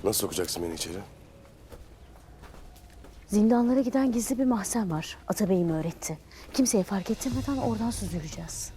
Nasıl sokacaksın beni içeri? Zindanlara giden gizli bir mahzen var. Atabeyim öğretti. Kimseye fark ettirmeden oradan süzüleceğiz.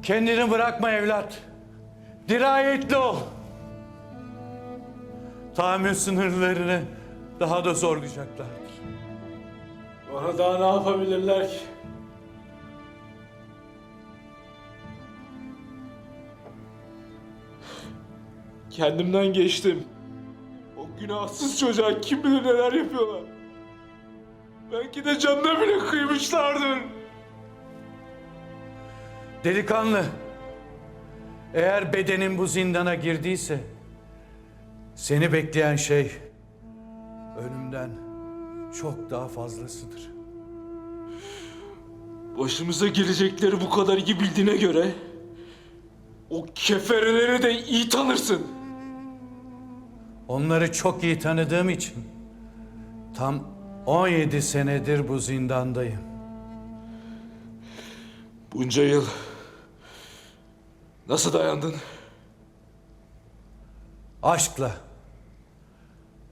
Kendini bırakma evlat. Dirayetli ol. Tahammül sınırlarını daha da zorlayacaklardır. Bana daha ne yapabilirler ki? Kendimden geçtim. O günahsız çocuğa kim bilir neler yapıyorlar. Belki de canına bile kıymışlardır. Delikanlı, eğer bedenin bu zindana girdiyse seni bekleyen şey ölümden çok daha fazlasıdır. Başımıza gelecekleri bu kadar iyi bildiğine göre o kefereleri de iyi tanırsın. Onları çok iyi tanıdığım için tam 17 senedir bu zindandayım. Bunca yıl nasıl dayandın? Aşkla.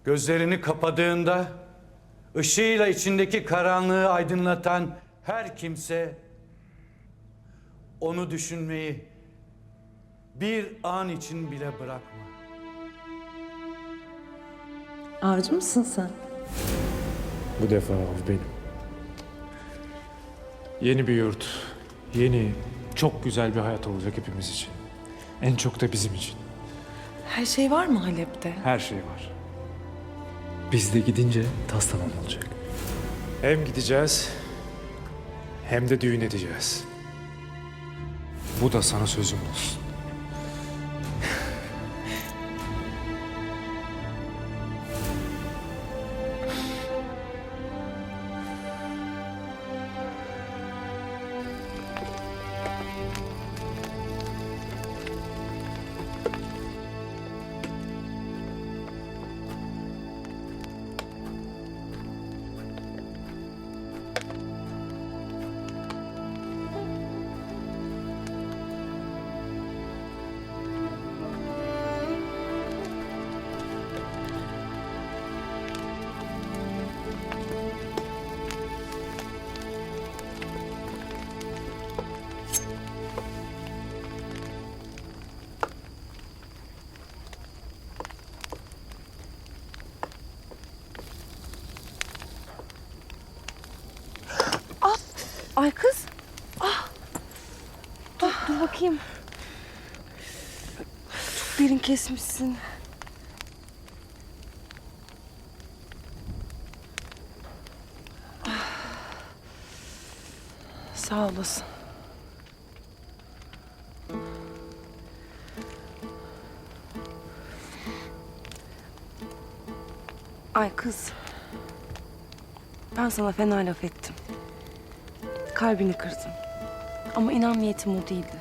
Gözlerini kapadığında ışığıyla içindeki karanlığı aydınlatan her kimse onu düşünmeyi bir an için bile bırakma. Avcı mısın sen? Bu defa av benim. Yeni bir yurt, yeni, çok güzel bir hayat olacak hepimiz için. En çok da bizim için. Her şey var mı Halep'te? Her şey var. Biz de gidince tas tamam olacak. Hem gideceğiz, hem de düğün edeceğiz. Bu da sana sözüm olsun. Ay kız. Dur bakayım. Çok derin kesmişsin. Sağ olasın. Ay kız. Ben sana fena laf ettim. Kalbini kırdım. Ama inan niyetim o değildi.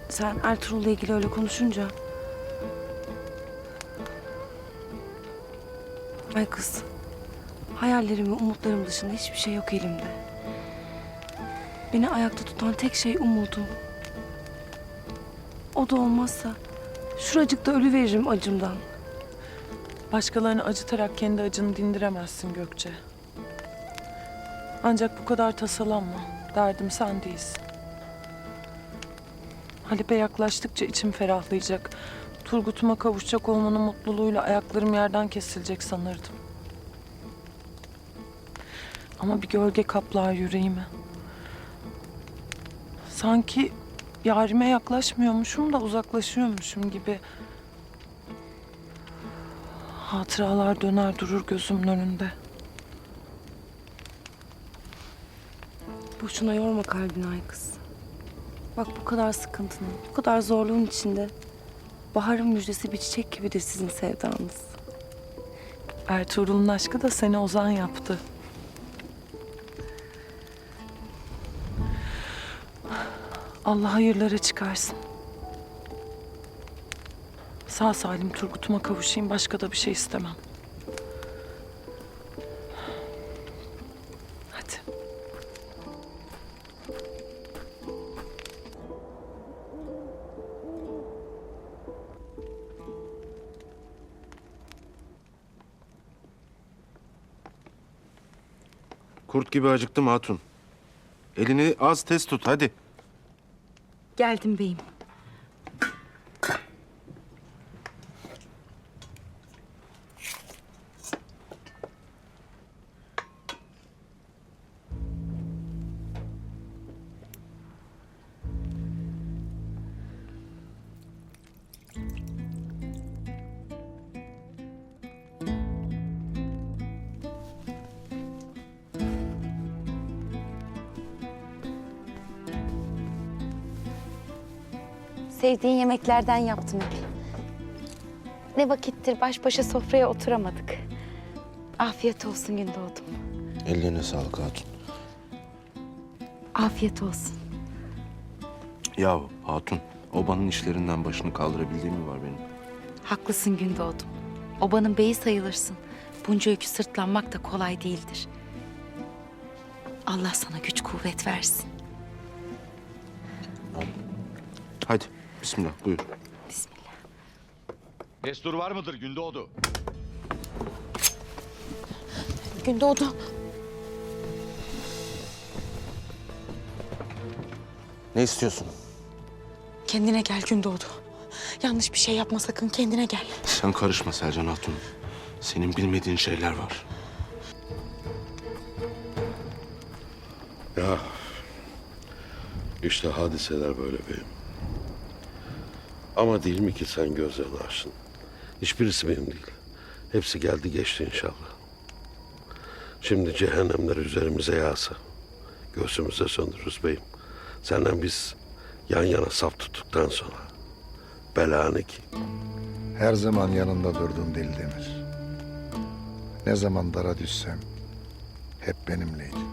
Sen Ertuğrul'la ilgili öyle konuşunca... Ay kız. Hayallerim ve umutlarım dışında hiçbir şey yok elimde. Beni ayakta tutan tek şey umudum. O da olmazsa şuracıkta ölüveririm acımdan. Başkalarını acıtarak kendi acını dindiremezsin Gökçe. Ancak bu kadar tasalanma. Derdim sen değilsin. Halep'e yaklaştıkça içim ferahlayacak. Turgut'uma kavuşacak olmanın mutluluğuyla ayaklarım yerden kesilecek sanırdım. Ama bir gölge kaplar yüreğimi. Sanki yarime yaklaşmıyormuşum da uzaklaşıyormuşum gibi. Hatıralar döner durur gözümün önünde. Boşuna yorma kalbini ay kız. Bak bu kadar sıkıntının, bu kadar zorluğun içinde... Baharın müjdesi bir çiçek gibidir sizin sevdanız. Ertuğrul'un aşkı da seni ozan yaptı. Allah hayırlara çıkarsın. Sağ salim Turgut'uma kavuşayım, başka da bir şey istemem. Hadi. Kurt gibi acıktım hatun. Elini az tez tut hadi. Geldim beyim. Sevdiğin yemeklerden yaptım hep. Ne vakittir baş başa sofraya oturamadık. Afiyet olsun Gündoğdum. Ellerine sağlık hatun. Afiyet olsun. Yahu hatun, obanın işlerinden başını kaldırabildiğim mi var benim? Haklısın Gündoğdum. Obanın beyi sayılırsın. Bunca yükü sırtlanmak da kolay değildir. Allah sana güç kuvvet versin. Hadi bismillah buyur. Bismillah. Destur var mıdır Gündoğdu? Gündoğdu. Ne istiyorsun? Kendine gel Gündoğdu. Yanlış bir şey yapma sakın, kendine gel. Sen karışma Selcan Hatun. Senin bilmediğin şeyler var. Ya işte hadiseler böyle beyim. Ama değil mi ki sen gözlerini açtın? Hiçbirisi benim değil. Hepsi geldi geçti inşallah. Şimdi cehennemler üzerimize yağsa göğsümüze söndürürüz beyim. Senden biz yan yana saf tuttuktan sonra bela ne ki? Her zaman yanında durdun Deli Demir. Ne zaman dara düşsem hep benimleydin.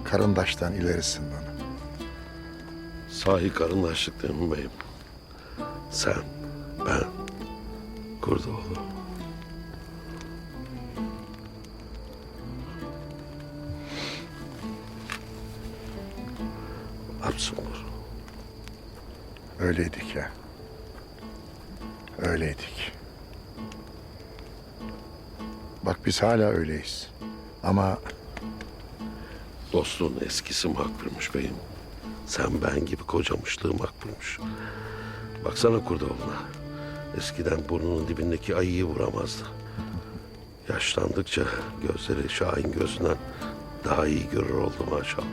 Karındaştan ilerisin bana. Sahi karınlaştık değil mi beyim? Sen, ben, Kurdoğlu. Absungur. Öyleydik ya. Öyleydik. Bak biz hala öyleyiz. Ama Dostluğun eskisi makbulmuş beyim. Sen ben gibi kocamışlığı makbulmuş. Baksana Kurdoğlu'na. Eskiden burnunun dibindeki ayıyı vuramazdı. Yaşlandıkça gözleri Şahin gözünden daha iyi görür oldu maşallah.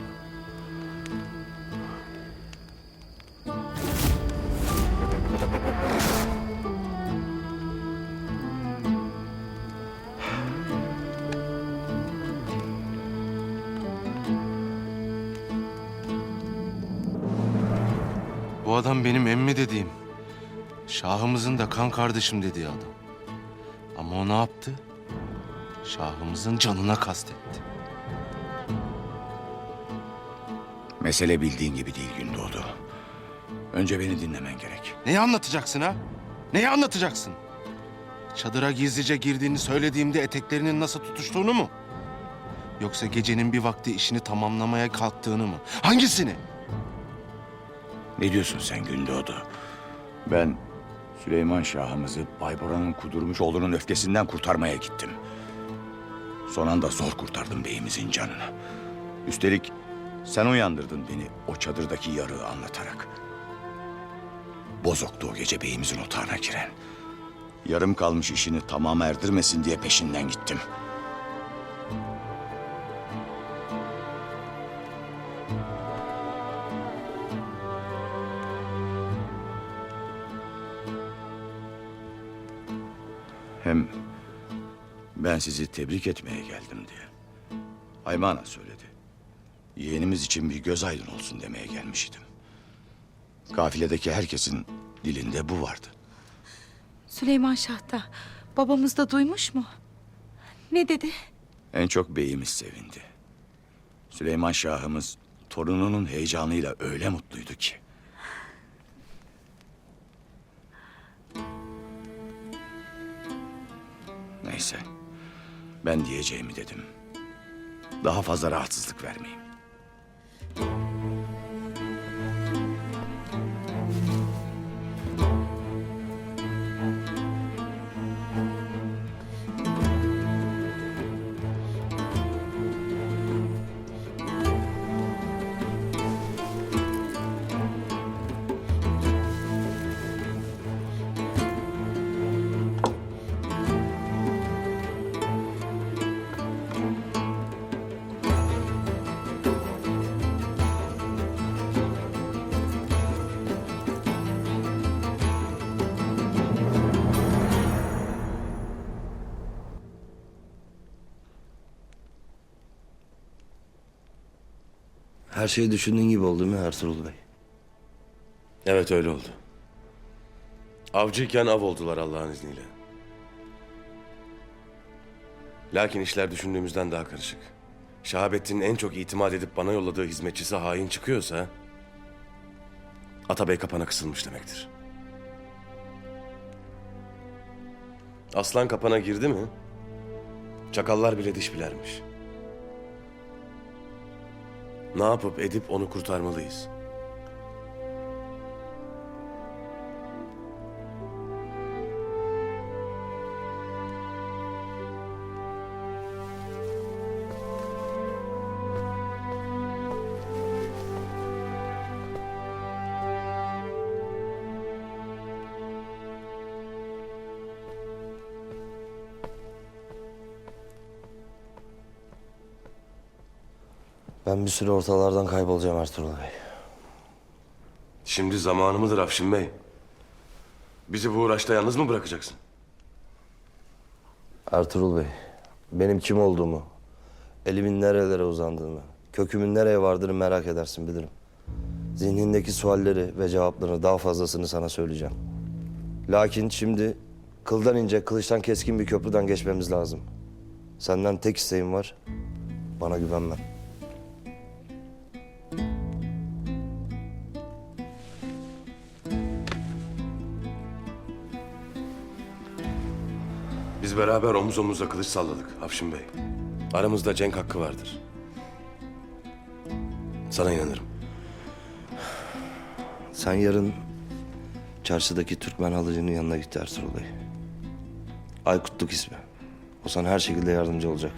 Bu adam benim emmi dediğim, Şahımızın da kan kardeşim dediği adam. Ama o ne yaptı? Şahımızın canına kastetti. Mesele bildiğin gibi değil Gündoğdu. Önce beni dinlemen gerek. Neyi anlatacaksın ha? Neyi anlatacaksın? Çadıra gizlice girdiğini söylediğimde eteklerinin nasıl tutuştuğunu mu? Yoksa gecenin bir vakti işini tamamlamaya kalktığını mı? Hangisini? Ne diyorsun sen Gündoğdu? Ben Süleyman Şah'ımızı Bayboran'ın kudurmuş oğlunun öfkesinden kurtarmaya gittim. Son anda zor kurtardım beyimizin canını. Üstelik sen uyandırdın beni o çadırdaki yarığı anlatarak. Bozoktu o gece beyimizin otağına giren. Yarım kalmış işini tamama erdirmesin diye peşinden gittim. Hem ben sizi tebrik etmeye geldim diye. Haymana söyledi. Yeğenimiz için bir göz aydın olsun demeye gelmiştim. Kafiledeki herkesin dilinde bu vardı. Süleyman Şah da babamız da duymuş mu? Ne dedi? En çok beyimiz sevindi. Süleyman Şah'ımız torununun heyecanıyla öyle mutluydu ki. Neyse. Ben diyeceğimi dedim. Daha fazla rahatsızlık vermeyeyim. Her şey düşündüğün gibi oldu değil mi Ertuğrul Bey? Evet öyle oldu. Avcıyken av oldular Allah'ın izniyle. Lakin işler düşündüğümüzden daha karışık. Şahabettin'in en çok itimat edip bana yolladığı hizmetçisi hain çıkıyorsa... Atabey kapana kısılmış demektir. Aslan kapana girdi mi... Çakallar bile diş bilermiş. Ne yapıp edip onu kurtarmalıyız. Ben bir süre ortalardan kaybolacağım Ertuğrul Bey. Şimdi zamanı mıdır Afşin Bey? Bizi bu uğraşta yalnız mı bırakacaksın? Ertuğrul Bey, benim kim olduğumu, elimin nerelere uzandığını, kökümün nereye vardığını merak edersin bilirim. Zihnindeki sualleri ve cevaplarını daha fazlasını sana söyleyeceğim. Lakin şimdi kıldan ince, kılıçtan keskin bir köprüden geçmemiz lazım. Senden tek isteğim var, bana güvenmen. Biz beraber omuz omuza kılıç salladık Afşin Bey. Aramızda cenk hakkı vardır. Sana inanırım. Sen yarın çarşıdaki Türkmen halıcının yanına git Ertuğrul Bey. Aykutluk ismi. O sana her şekilde yardımcı olacak.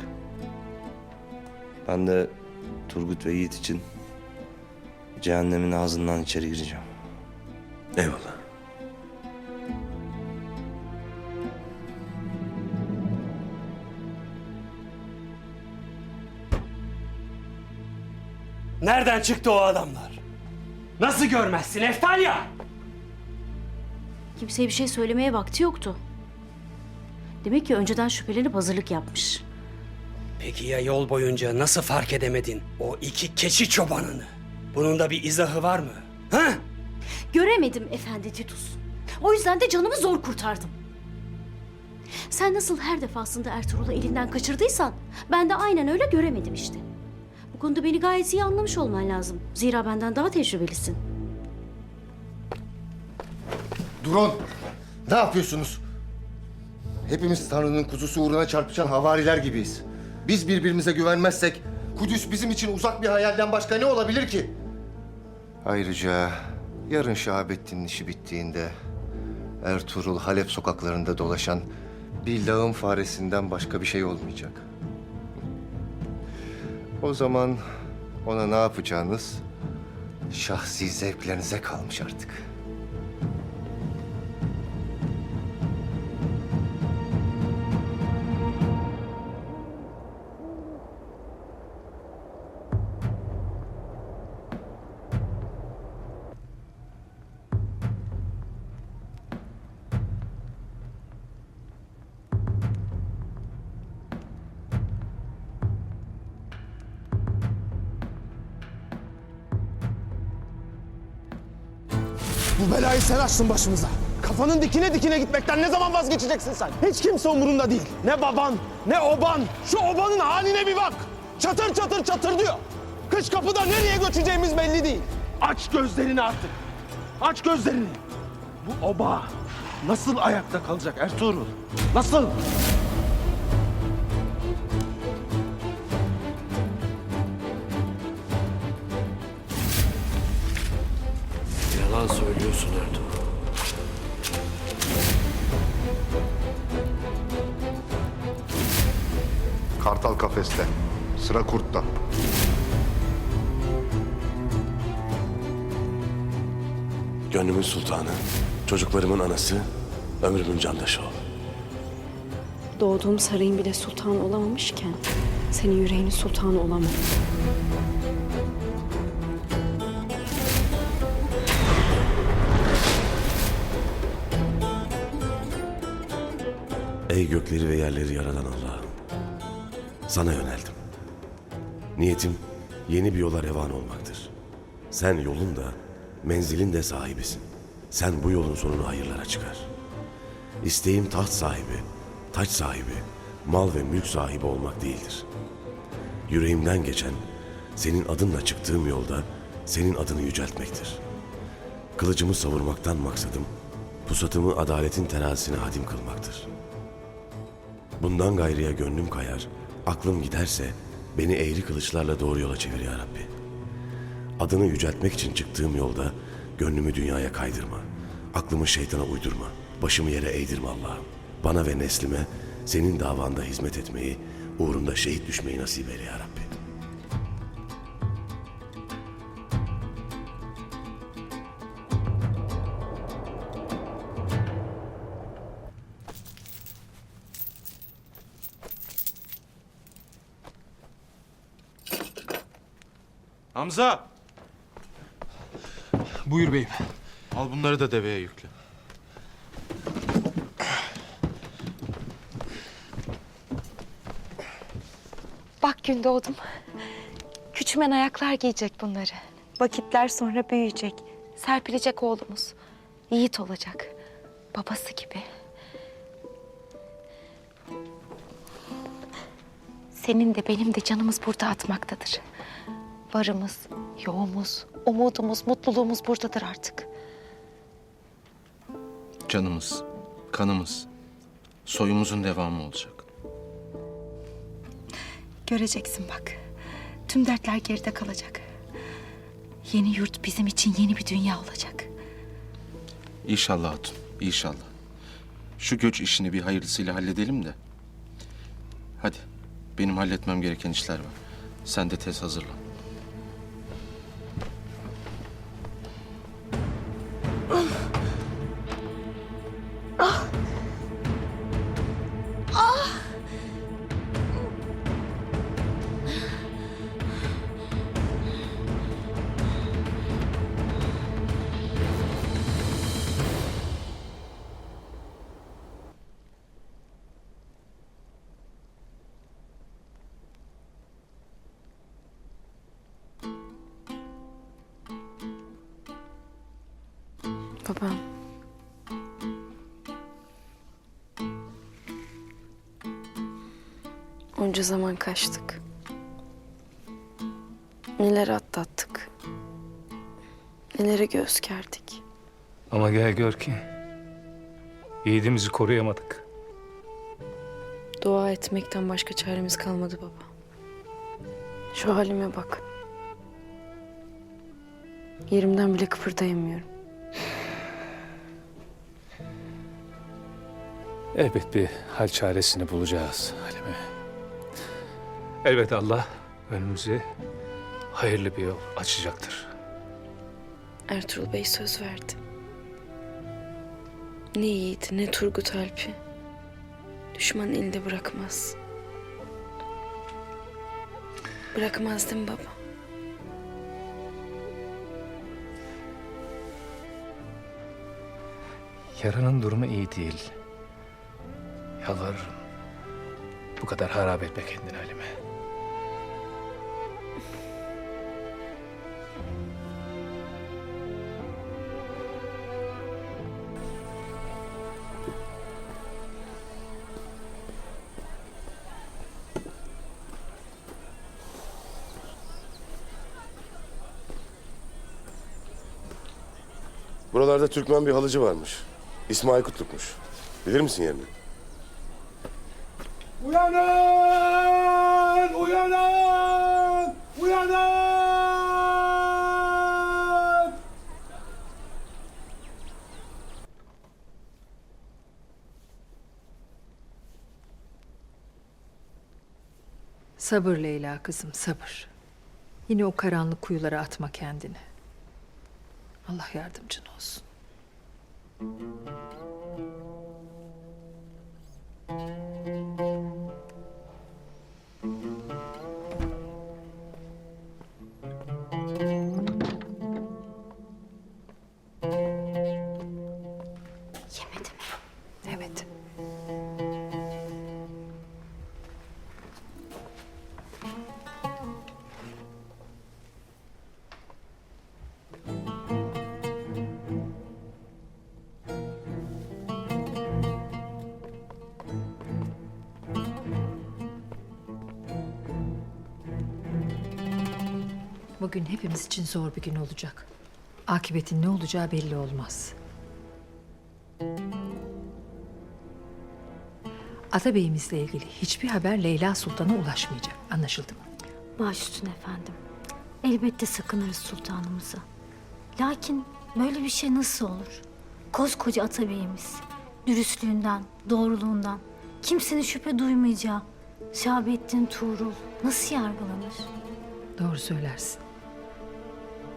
Ben de Turgut ve Yiğit için cehennemin ağzından içeri gireceğim. Eyvallah. Nereden çıktı o adamlar? Nasıl görmezsin Eftalya? Kimseye bir şey söylemeye vakti yoktu. Demek ki önceden şüphelenip hazırlık yapmış. Peki ya yol boyunca nasıl fark edemedin o iki keçi çobanını? Bunun da bir izahı var mı? Ha? Göremedim efendi Titus. O yüzden de canımı zor kurtardım. Sen nasıl her defasında Ertuğrul'u elinden kaçırdıysan ben de aynen öyle göremedim işte. Bu konuda beni gayet iyi anlamış olman lazım. Zira benden daha tecrübelisin. Durun! Ne yapıyorsunuz? Hepimiz Tanrı'nın kuzusu uğruna çarpışan havariler gibiyiz. Biz birbirimize güvenmezsek Kudüs bizim için uzak bir hayalden başka ne olabilir ki? Ayrıca yarın Şahabettin'in işi bittiğinde Ertuğrul Halep sokaklarında dolaşan bir lağım faresinden başka bir şey olmayacak. O zaman ona ne yapacağınız şahsi zevklerinize kalmış artık. Bu belayı sen açtın başımıza. Kafanın dikine dikine gitmekten ne zaman vazgeçeceksin sen? Hiç kimse umurunda değil. Ne baban, ne oban. Şu obanın haline bir bak. Çatır çatır çatır diyor. Kış kapıda nereye göçeceğimiz belli değil. Aç gözlerini artık. Aç gözlerini. Bu oba nasıl ayakta kalacak Ertuğrul? Nasıl? Yalan söylüyorsun Ertuğrul. Kartal kafeste. Sıra kurtta. Gönlümün sultanı, çocuklarımın anası, ömrümün candaşı ol. Doğduğum sarayın bile sultanı olamamışken senin yüreğinin sultanı olamam. Ey gökleri ve yerleri yaradan Allah'ım, sana yöneldim. Niyetim yeni bir yola revan olmaktır. Sen yolun da, menzilin de sahibisin. Sen bu yolun sonunu hayırlara çıkar. İsteğim taht sahibi, taç sahibi, mal ve mülk sahibi olmak değildir. Yüreğimden geçen, senin adınla çıktığım yolda senin adını yüceltmektir. Kılıcımı savurmaktan maksadım, pusatımı adaletin terazisine hadim kılmaktır. Bundan gayrıya gönlüm kayar, aklım giderse beni eğri kılıçlarla doğru yola çevir ya Rabbi. Adını yüceltmek için çıktığım yolda gönlümü dünyaya kaydırma, aklımı şeytana uydurma, başımı yere eğdirme Allah'ım. Bana ve neslime senin davanda hizmet etmeyi, uğrunda şehit düşmeyi nasip eyle ya Rabbi. Hamza! Buyur beyim. Al bunları da deveye yükle. Bak Gündoğdum. Küçümen ayaklar giyecek bunları. Vakitler sonra büyüyecek. Serpilecek oğlumuz. Yiğit olacak. Babası gibi. Senin de benim de canımız burada atmaktadır. Varımız, yoğumuz, umudumuz, mutluluğumuz buradadır artık. Canımız, kanımız, soyumuzun devamı olacak. Göreceksin bak. Tüm dertler geride kalacak. Yeni yurt bizim için yeni bir dünya olacak. İnşallah hatun, inşallah. Şu göç işini bir hayırlısıyla halledelim de. Hadi, benim halletmem gereken işler var. Sen de tez hazırlan. Babam. Onca zaman kaçtık. Neler atlattık. Nelere göz gerdik. Ama gel gör ki yiğidimizi koruyamadık. Dua etmekten başka çaremiz kalmadı baba. Şu halime bak. Yerimden bile kıpırdayamıyorum. Elbet bir hal çaresini bulacağız Halime. Elbet Allah önümüze hayırlı bir yol açacaktır. Ertuğrul Bey söz verdi. Ne Yiğit ne Turgut Alp'i düşmanın elinde bırakmaz. Bırakmaz değil mi baba? Yaranın durumu iyi değil. Yalvarırım. Bu kadar harap etme kendini Halime. Buralarda Türkmen bir halıcı varmış. İsmi Aykut'lukmuş. Bilir misin yerini? Uyanın! Uyanın! Uyanın! Sabır Leyla kızım, sabır. Yine o karanlık kuyulara atma kendini. Allah yardımcın olsun. Yemedi mi? Evet. Bugün hepimiz için zor bir gün olacak. Akıbetin ne olacağı belli olmaz. Atabeyimizle ilgili hiçbir haber Leyla Sultan'a ulaşmayacak. Anlaşıldı mı? Baş üstüne efendim. Elbette sakınırız sultanımızı. Lakin böyle bir şey nasıl olur? Koskoca Atabeyimiz. Dürüstlüğünden, doğruluğundan kimsenin şüphe duymayacağı Şahabettin Tuğrul nasıl yargılanır? Doğru söylersin.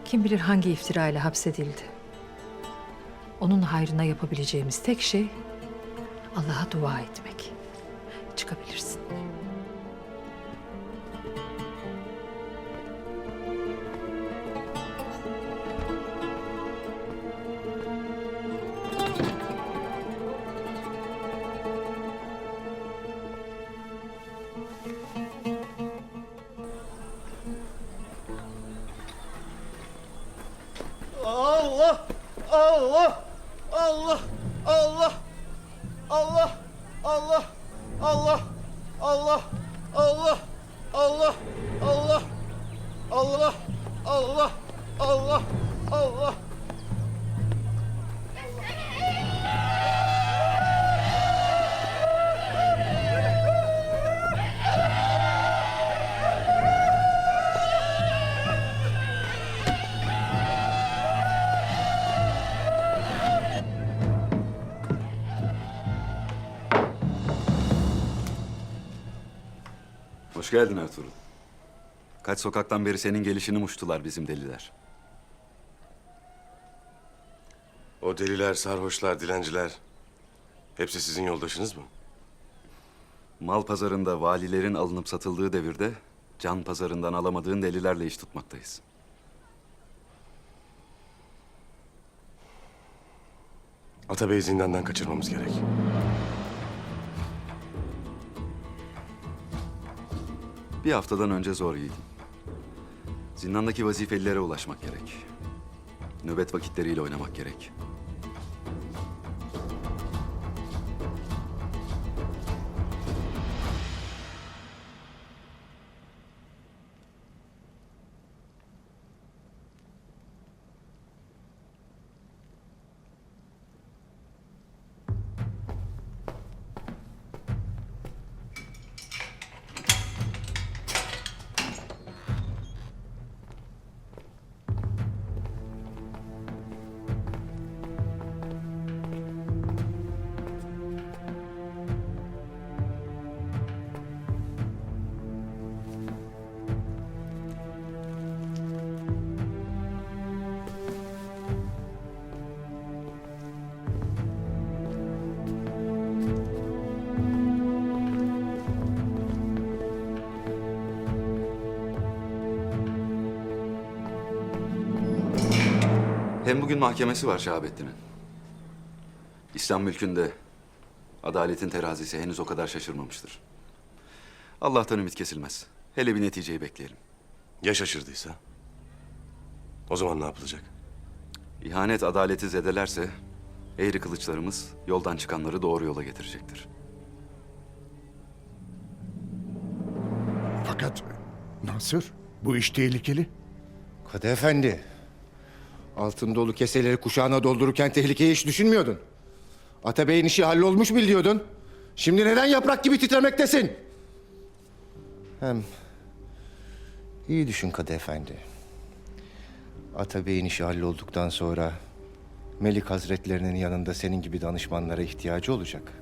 Kim bilir hangi iftirayla hapsedildi. Onun hayrına yapabileceğimiz tek şey Allah'a dua etmek. Çıkabilirsin. Allah! Allah! Allah! Allah! Allah! Allah! Allah! Allah! Allah! Allah! Allah! Allah! Allah! Allah! Allah! Hoş geldin Ertuğrul. Kaç sokaktan beri senin gelişini muştular bizim deliler. O deliler, sarhoşlar, dilenciler hepsi sizin yoldaşınız mı? Mal pazarında valilerin alınıp satıldığı devirde can pazarından alamadığın delilerle iş tutmaktayız. Atabey'i zindandan kaçırmamız gerek. Bir haftadan önce zor yiğidim. Zindandaki vazifelilere ulaşmak gerek. Nöbet vakitleriyle oynamak gerek. Hem bugün mahkemesi var Şahabettin'in. İslam mülkünde adaletin terazisi henüz o kadar şaşırmamıştır. Allah'tan ümit kesilmez. Hele bir neticeyi bekleyelim. Ya şaşırdıysa? O zaman ne yapılacak? İhanet adaleti zedelerse eğri kılıçlarımız yoldan çıkanları doğru yola getirecektir. Fakat Nasır, bu iş tehlikeli. Kadı efendi, altın dolu keseleri kuşağına doldururken tehlikeyi hiç düşünmüyordun. Atabey'in işi hallolmuş biliyordun. Şimdi neden yaprak gibi titremektesin? Hem iyi düşün Kadı efendi. Atabey'in işi hallolduktan sonra Melik Hazretlerinin yanında senin gibi danışmanlara ihtiyacı olacak.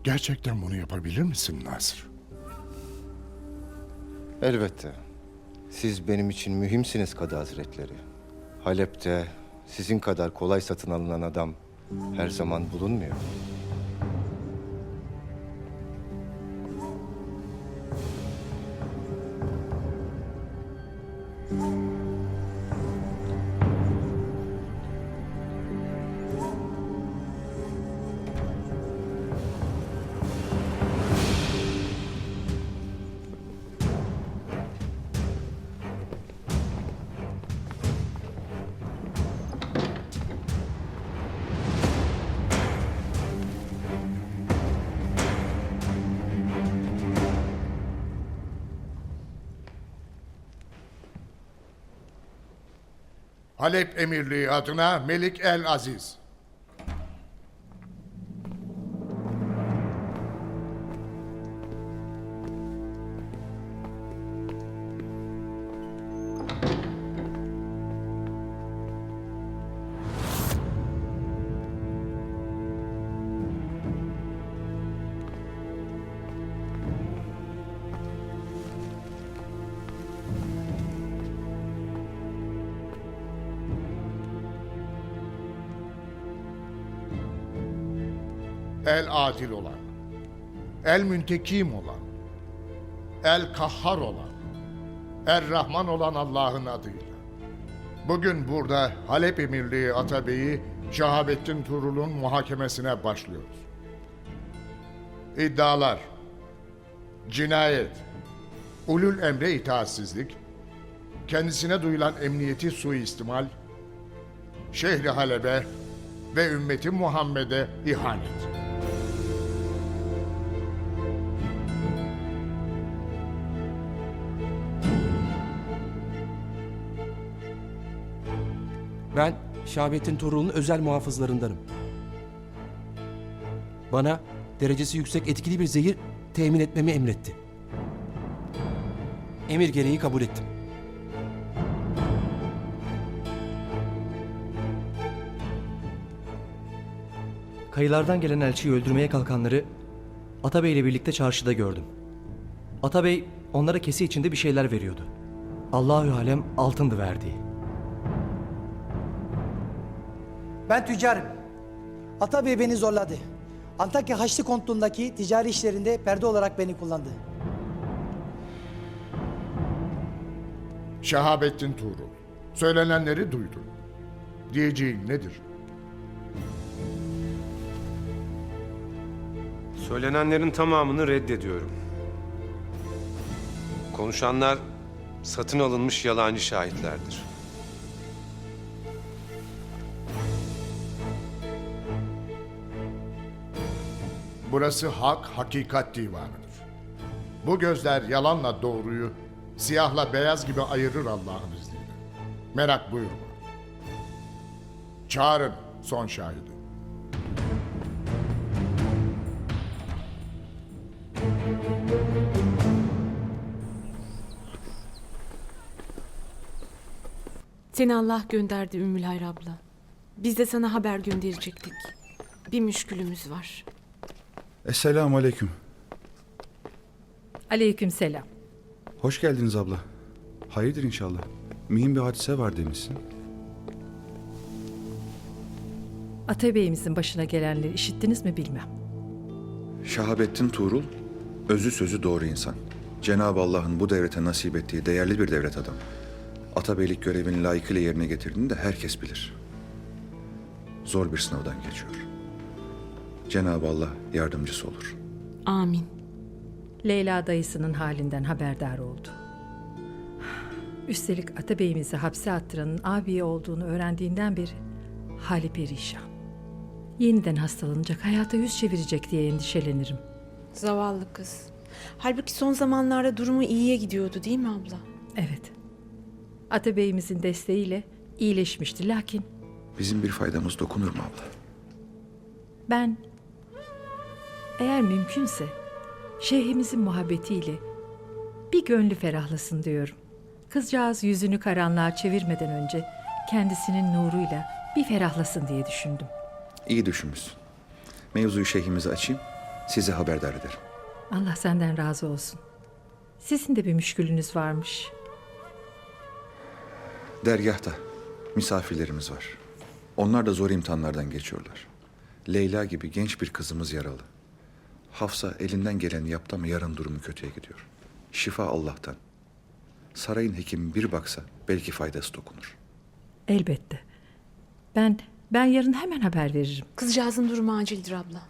Gerçekten bunu yapabilir misin Nasır? Elbette. Siz benim için mühimsiniz Kadı Hazretleri. Halep'te sizin kadar kolay satın alınan adam her zaman bulunmuyor. Halep Emirliği adına Melik El Aziz. El adil olan, el müntekim olan, el kahhar olan, er rahman olan Allah'ın adıyla. Bugün burada Halep Emirliği Atabey'i Şahabettin Tuğrul'un muhakemesine başlıyoruz. İddialar, cinayet, ulul emre itaatsizlik, kendisine duyulan emniyeti suistimal, şehri Halep'e ve ümmeti Muhammed'e ihanet. Ben Şahabettin Tuğrul'un özel muhafızlarındanım. Bana derecesi yüksek etkili bir zehir temin etmemi emretti. Emir gereği kabul ettim. Kayılardan gelen elçiyi öldürmeye kalkanları Atabey ile birlikte çarşıda gördüm. Atabey onlara kese içinde bir şeyler veriyordu. Allahü alem altındı verdiği. Ben tüccarım. Atabey beni zorladı. Antakya Haçlı Kontluğu'ndaki ticari işlerinde perde olarak beni kullandı. Şahabettin Tuğrul, söylenenleri duydu. Diyeceğin nedir? Söylenenlerin tamamını reddediyorum. Konuşanlar satın alınmış yalancı şahitlerdir. Burası hak, hakikat divanıdır. Bu gözler yalanla doğruyu, siyahla beyaz gibi ayırır Allah'ın izniyle. Merak buyurma. Çağırın son şahidi. Seni Allah gönderdi Ümmül Hayr abla. Biz de sana haber gönderecektik. Bir müşkülümüz var. Esselamu aleyküm. Aleykümselam. Hoş geldiniz abla. Hayırdır inşallah. Mühim bir hadise var demişsin. Atabeyimizin başına gelenleri işittiniz mi bilmem. Şahabettin Tuğrul, özü sözü doğru insan. Cenab-ı Allah'ın bu devlete nasip ettiği değerli bir devlet adamı. Atabeylik görevini layıkıyla yerine getirdiğini de herkes bilir. Zor bir sınavdan geçiyor. Cenab-ı Allah yardımcısı olur. Amin. Leyla dayısının halinden haberdar oldu. Üstelik Atabeyimizi hapse attıranın abiye olduğunu öğrendiğinden beri hali perişan. Yeniden hastalanacak, hayata yüz çevirecek diye endişelenirim. Zavallı kız. Halbuki son zamanlarda durumu iyiye gidiyordu değil mi abla? Evet. Atabeyimizin desteğiyle iyileşmişti lakin Bizim bir faydamız dokunur mu abla? ben eğer mümkünse şeyhimizin muhabbetiyle bir gönlü ferahlasın diyorum. Kızcağız yüzünü karanlığa çevirmeden önce kendisinin nuruyla bir ferahlasın diye düşündüm. İyi düşünmüşsün. Mevzuyu şeyhimize açayım, size haberdar ederim. Allah senden razı olsun. Sizin de bir müşkülünüz varmış. Dergahta misafirlerimiz var. Onlar da zor imtihanlardan geçiyorlar. Leyla gibi genç bir kızımız yaralı. Hafsa elinden geleni yaptı ama yarın durumu kötüye gidiyor. Şifa Allah'tan. Sarayın hekimi bir baksa belki faydası dokunur. Elbette. Ben yarın hemen haber veririm. Kızcağızın durumu acildir abla.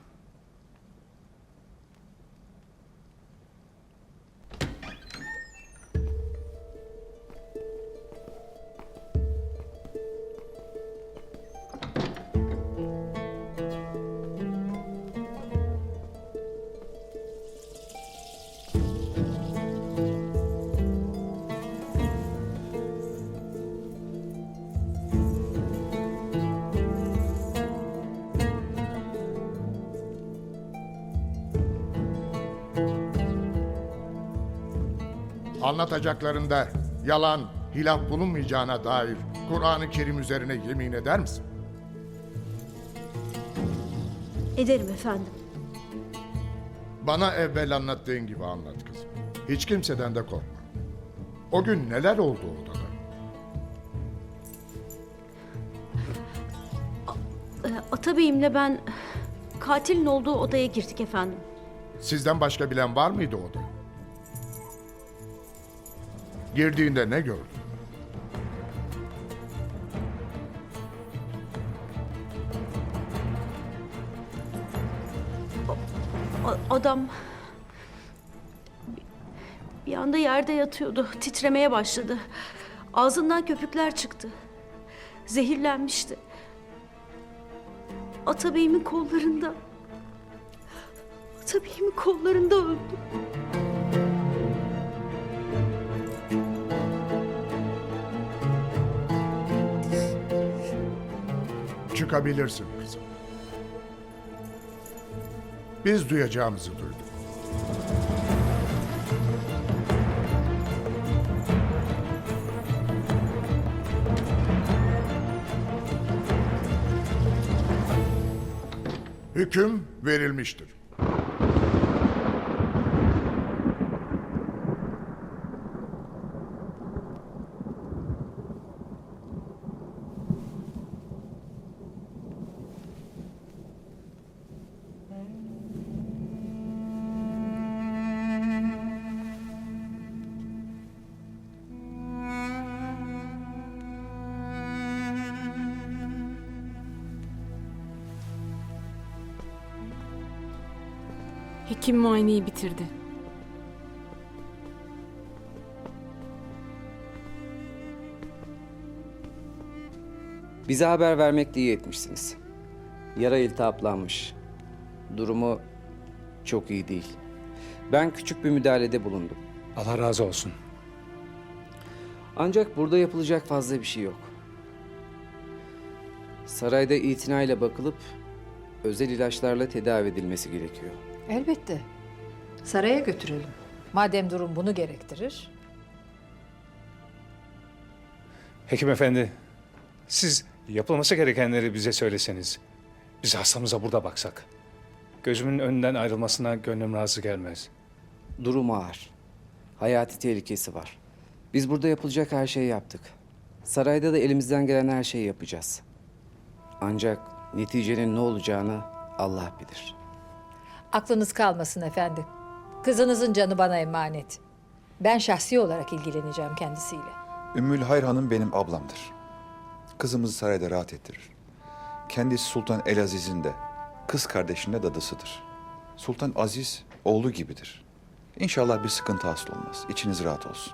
Anlatacaklarında yalan, hilaf bulunmayacağına dair Kur'an-ı Kerim üzerine yemin eder misin? Ederim efendim. Bana evvel anlattığın gibi anlat kızım. Hiç kimseden de korkma. O gün neler oldu odada? Atabeyimle ben katilin olduğu odaya girdik efendim. Sizden başka bilen var mıydı odayı? Girdiğinde ne gördün? Adam bir anda yerde yatıyordu. Titremeye başladı. Ağzından köpükler çıktı. Zehirlenmişti. Atabey'imin kollarında. Atabey'imin kollarında öldü. Çıkabilirsin kızım. Biz duyacağımızı duyduk. Hüküm verilmiştir. Hekim muayeneyi bitirdi. Bize haber vermekle iyi etmişsiniz. Yara iltihaplanmış. Durumu çok iyi değil. Ben küçük bir müdahalede bulundum. Allah razı olsun. Ancak burada yapılacak fazla bir şey yok. Sarayda itinayla bakılıp özel ilaçlarla tedavi edilmesi gerekiyor. Elbette. Saraya götürelim. Madem durum bunu gerektirir. Hekim efendi, siz yapılması gerekenleri bize söyleseniz. Biz hastamıza burada baksak. Gözümün önünden ayrılmasına gönlüm razı gelmez. Durum ağır. Hayati tehlikesi var. Biz burada yapılacak her şeyi yaptık. Sarayda da elimizden gelen her şeyi yapacağız. Ancak neticenin ne olacağını Allah bilir. Aklınız kalmasın efendi. Kızınızın canı bana emanet. Ben şahsi olarak ilgileneceğim kendisiyle. Ümmül Hayr Hanım benim ablamdır. Kızımızı sarayda rahat ettirir. Kendisi Sultan Elaziz'in de, kız kardeşinin de dadısıdır. Sultan Aziz oğlu gibidir. İnşallah bir sıkıntı hasıl olmaz. İçiniz rahat olsun.